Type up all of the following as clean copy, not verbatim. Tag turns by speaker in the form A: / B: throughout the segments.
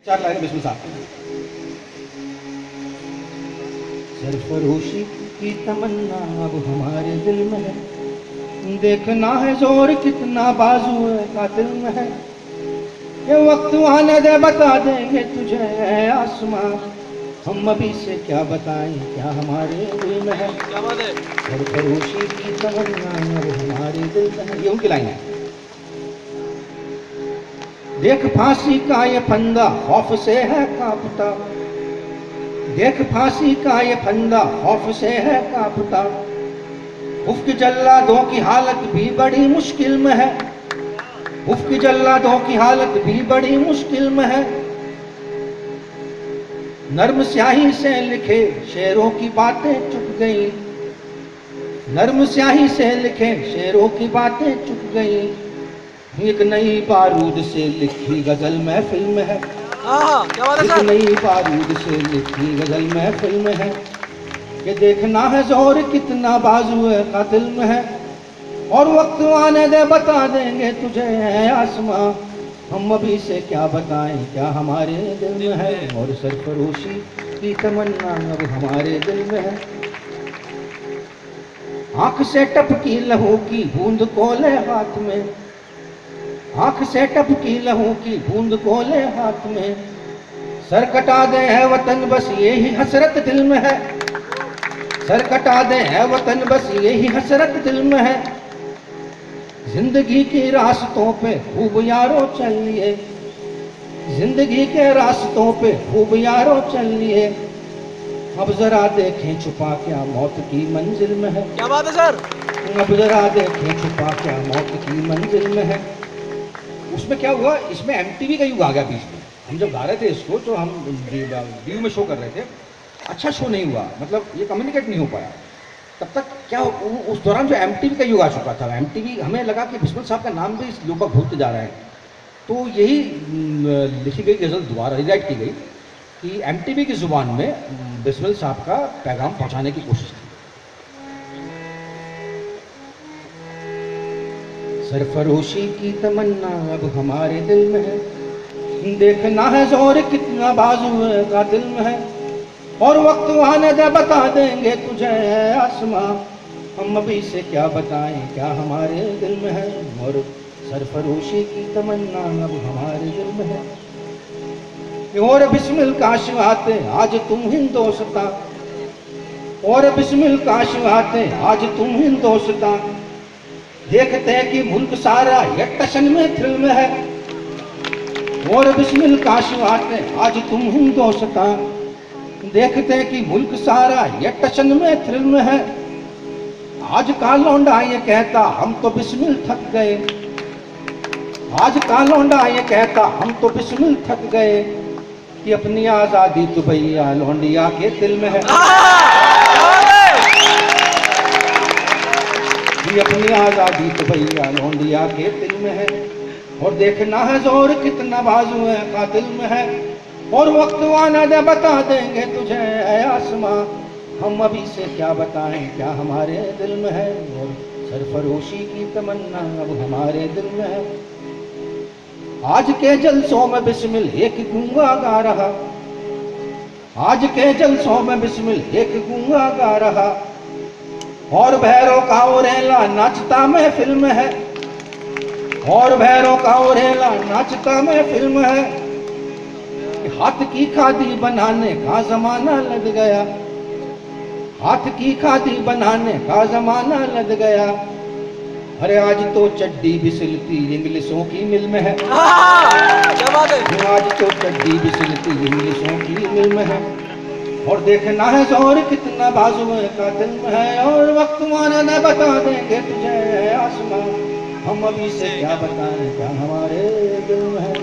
A: चार लाइन बिस्मिल साहब। सरफरोशी की तमन्ना अब हमारे दिल में है, देखना है जोर कितना बाजू है कातिल में है, ये वक्त आने दे बता देंगे तुझे आसमां, हम अभी से क्या बताएं क्या हमारे दिल में है।
B: क्या बात है।
A: सरफरोशी की तमन्ना अब हमारे दिल में है, ये उनकी लाइन है। देख फांसी का ये फंदा खौफ से है कांपता, देख फांसी का ये फंदा खौफ से है कांपता, उफ्क जल्लादों की हालत भी बड़ी मुश्किल में है, उफ्क जल्लादों की हालत भी बड़ी मुश्किल में है, नर्म स्याही से लिखे शेरों की बातें चुप गई, नर्म स्याही से लिखे शेरों की बातें चुप गई, एक नई बारूद से लिखी गजल महफिल में है,
B: क्या बात है
A: एक
B: सर।
A: नई बारूद से लिखी गजल महफिल में है, ये देखना है जोर कितना बाजू है कातिल में है, और वक्त आने दे बता देंगे तुझे है आसमां, हम अभी से क्या बताएं क्या हमारे दिल में है, और सरफरोशी की तमन्ना अब हमारे दिल में है। आंख से टपकी लहू की बूंद को ले हाथ में, आंख से टपकी लहू की बूंद को ले हाथ में, सर कटा दे है वतन बस यही हसरत दिल में है, सर कटा दे है वतन बस यही हसरत दिल में है, जिंदगी के रास्तों पे खूब यारों चल लिए, जिंदगी के रास्तों पे खूब यारों चल लिए, अब जरा देखें छुपा क्या मौत की मंजिल में है,
B: क्या बात है सर।
A: अब जरा देखें छुपा क्या मौत की मंजिल में है। उसमें क्या हुआ, इसमें एमटीवी का युग आ गया बीच में, हम जब गा रहे थे इसको तो हम व्यू में शो कर रहे थे, अच्छा शो नहीं हुआ, मतलब ये कम्युनिकेट नहीं हो पाया। तब तक क्या उस दौरान जो एमटीवी का युग आ चुका था, एमटीवी हमें लगा कि बिस्मिल साहब का नाम भी लोग भूलते जा रहे हैं, तो यही लिखी गई गज़ल दोबारा रिराइट की गई कि एमटीवी की ज़ुबान में बिस्मिल साहब का पैगाम पहुंचाने की कोशिश की। सरफरोशी की तमन्ना अब हमारे दिल में है, देखना है जोर कितना बाजू है कातिल में है, और वक्त आने दे बता देंगे तुझे आसमां, हम अभी से क्या बताएं क्या हमारे दिल में है, और सरफरोशी की तमन्ना अब हमारे दिल में है। और बिस्मिल काश आते आज तुम हिंदोस्ता, और बिस्मिल काश आते आज तुम हिंदोस्ता, देखते हैं कि मुल्क सारा ये टशन में थ्रिल में है, और बिस्मिल काश आते आज तुम हिंदोस्ता, देखते हैं कि मुल्क सारा ये टशन में थ्रिल में है, आज का लौंडा ये कहता हम तो बिस्मिल थक गए, आज का लौंडा ये कहता हम तो बिस्मिल थक गए, कि अपनी आजादी तो भैया लौंडिया के दिल में है, कि अपनी आजादी तो भैया लौंडिया के दिल में है, और देखना है जोर कितना बाजू है कातिल में है, और वक्त आना दे बता देंगे तुझे है आसमां, हम अभी से क्या बताएं क्या हमारे दिल में है, और सरफरोशी की तमन्ना अब हमारे दिल में है। आज के जलसों में बिस्मिल एक गूंगा गा रहा, आज के जलसों में बिस्मिल एक गूंगा गा रहा, और भैरों का उरेला नाचता में फिल्म है, और भैरों का उरेला नाचता में फिल्म है, हाथ की खादी बनाने का जमाना लग गया, हाथ की खादी बनाने का जमाना लग गया, अरे आज तो चड्डी भी सिलती इंग्लिशों की मिल में है,
B: क्या बात है।
A: आज तो चड्डी भी सिलती इंग्लिशों की मिल में है, और देखना है जोर कितना बाजू है कातिल में है, और वक्त माना न बता देंगे तुझे आसमां, हम अभी से क्या बताएं क्या हमारे दिल में है।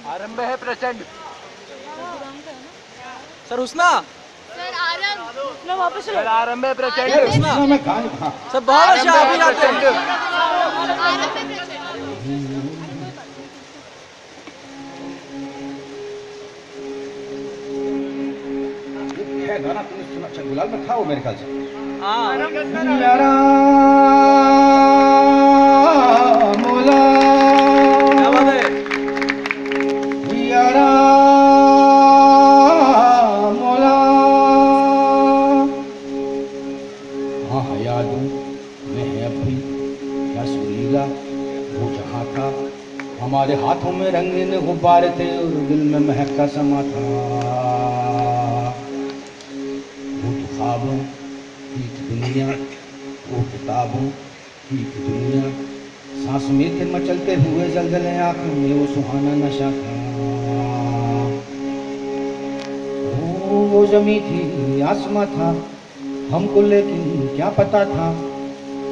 B: आरंभ है प्रचंड। सर हुस्ना,
C: सर आरंभ ना वापस
B: सर आरंभ है प्रचंड।
A: यार,
B: हुस्ना
A: उसमें मैं गाने हाँ
B: सर बहुत अच्छा अभी जाते हैं।
C: आरंभ में
A: अच्छा गाना तुमने सुना? अच्छा गुलाल में था वो मेरे ख्याल से।
B: हाँ
A: यारा मौला
B: क्या बात है
A: यारा मौला। हाँ यादों में है अब भी क्या सुरीला वो जहाँ था, हमारे हाथों में रंगीन गुब्बारे थे और दिल में महका समा था। वो तो ख्वाबों की दुनिया, वो किताबों की दुनिया, सांस में थे मचलते हुए जलजले, आंखों में वो सुहाना नशा था। वो जमी थी आसमां था, हमको लेकिन क्या पता था,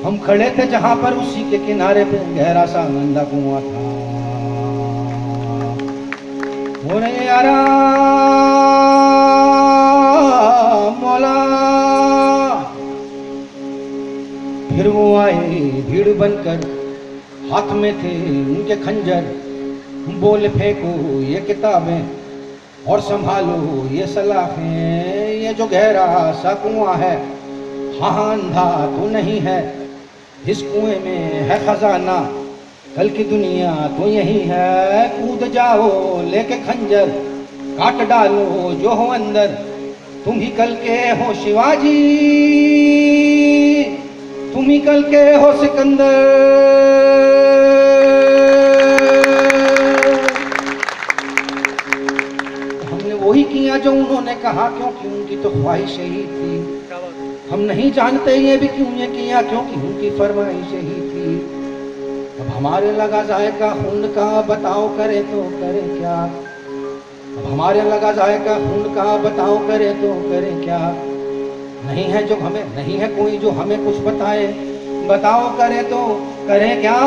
A: हम खड़े थे जहां पर उसी के किनारे पे गहरा सा गंदा कुआं था। ओरे यारा मौला। फिर वो आए भीड़ बनकर, हाथ में थे उनके खंजर, बोले फेंको ये किताबें और संभालो ये सलाखें, ये जो गहरा सा कुआं है हाँ अंधा तो नहीं है, इस कुएं में है खजाना, कल की दुनिया तो यही है। कूद जाओ लेके खंजर, काट डालो जो हो अंदर, तुम ही कल के हो शिवाजी, तुम ही कल के हो सिकंदर। हमने वही किया जो उन्होंने कहा, क्योंकि उनकी तो ख्वाहिश ही थी। हम नहीं जानते ये भी क्यों ये किया, क्योंकि उनकी फरमाइश ही थी। अब हमारे लगा जाएगा खून का, बताओ करे तो करे क्या। अब हमारे लगा जाएगा खून का, बताओ करे तो करे क्या। नहीं है जो हमें, नहीं है कोई जो हमें कुछ बताए, बताओ करे तो करे क्या।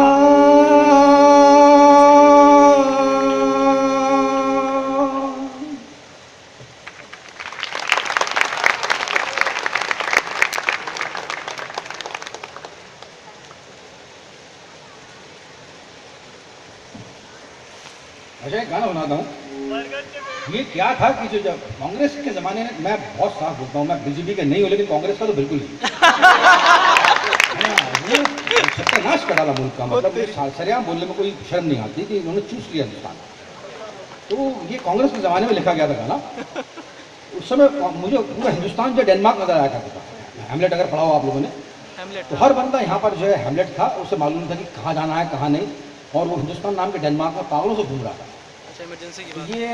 A: अच्छा एक गाना बनाता हूँ। ये क्या था कि जो जब कांग्रेस के जमाने में, मैं बहुत साफ बोलता हूँ, मैं बीजेपी के नहीं हूँ लेकिन कांग्रेस का तो बिल्कुल नहीं। वो सत्यानाश कर डाला मुल्क का, मतलब सरेआम बोलने में कोई शर्म नहीं आती कि उन्होंने चूस लिया हिंदुस्तान। तो ये कांग्रेस के जमाने में लिखा गया था गाना। उस समय मुझे पूरा हिंदुस्तान जो डेनमार्क नजर आया करता था। हैमलेट अगर पढ़ा हो आप लोगों ने, तो हर बंदा यहाँ पर जो है हैमलेट था, उसे मालूम था कि कहाँ जाना है कहाँ नहीं, और वो हिंदुस्तान नाम के डेनमार्क में पागलों से घूम रहा था।
B: अच्छा इमरजेंसी की बात।
A: ये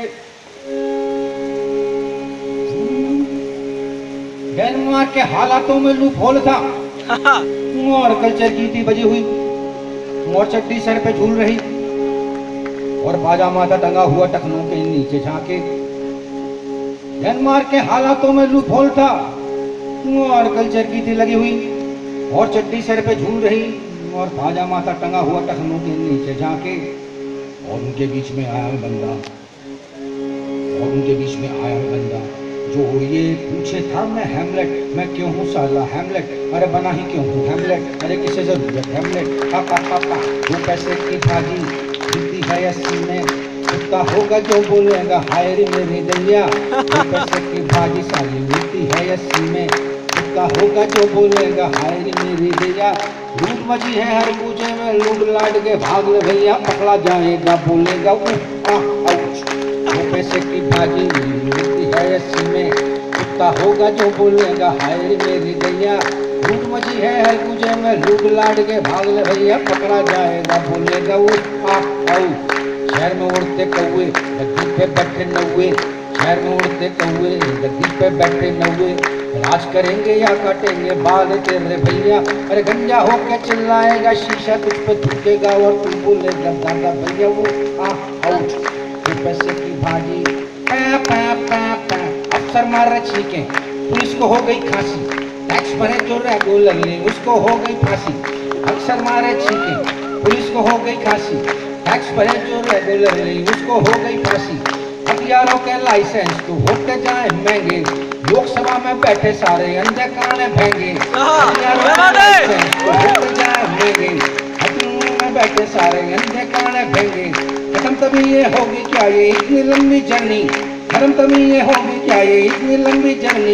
A: डेनमार्क के हालातों में लूप होल था, और कल्चर की थी बजी हुई, और चड्डी सर पे झूल रही, और पाजामा था टंगा हुआ टखनों के नीचे झांके। डेनमार्क के हालातों में लूप होल था, और कल्चर की थी लगी हुई, और चड्डी सर पे झूल रही, और पाजामा था टंगा हुआ टखनों के नीचे झांके। और उनके बीच में आया बंदा, और उनके बीच में आया बंदा जो ये पूछे था, मैं हैमलेट, मैं क्यों हूँ साला हैमलेट, अरे बना ही क्यों हूँ हैमलेट, अरे किसे जरूरत हैमलेट, पापा पापा वो पैसे की भाजी मिलती है 80 में, कुत्ता होगा जो बोलेगा हाय रे मेरी दैया, वो पैसे की भाजी साली मिलती है 80 में, कुत्ता होगा जो बोलेगा हाय रे मेरी दैया। लूट मची है हर कूचे में, लूट लाट के भाग ले भैया, पकड़ा जाएगा बोलेगा वो पैसे की भाजी मिलती है 80 में, कुत्ता होगा जो बोलेगा हाय रे मेरी गैया। लूट मची है हर कूचे में, लूट लाट के भाग ले भैया, पकड़ा जाएगा बोलेगा वो शहर में उड़ते कौए गद्दी पे बैठे नौवे, शहर में उड़ते कौए गद्दी पे बैठे नौवे, राज करेंगे या काटेंगे बाल तेरे भैया, अरे गंजा होके चिल्लाएगा शीशा तुझ पे थूकेगा, और तू बोलेगा दादा भैया वो पैसे की भाजी। अफसर मार रहे छीके, पुलिस को हो गई खांसी, टैक्स भरे जो रेगुलरली उसको हो गई फांसी। अफसर मारे छीके, पुलिस को हो गई खांसी, टैक्स भरे जो रेगुलरली उसको हो गई फांसी। हथियारों के लाइसेंस तो होते जाए महंगे, लोकसभा में बैठे सारे अंधे काने भेंगे। हथियारों के लाइसेंस तो होते जाए महंगे, हथियारों में बैठे सारे अंधे काने भेंगे। खत्म तभी ये होगी क्या ये इतनी लंबी जर्नी, खत्म तभी ये होगी क्या ये इतनी लंबी जर्नी।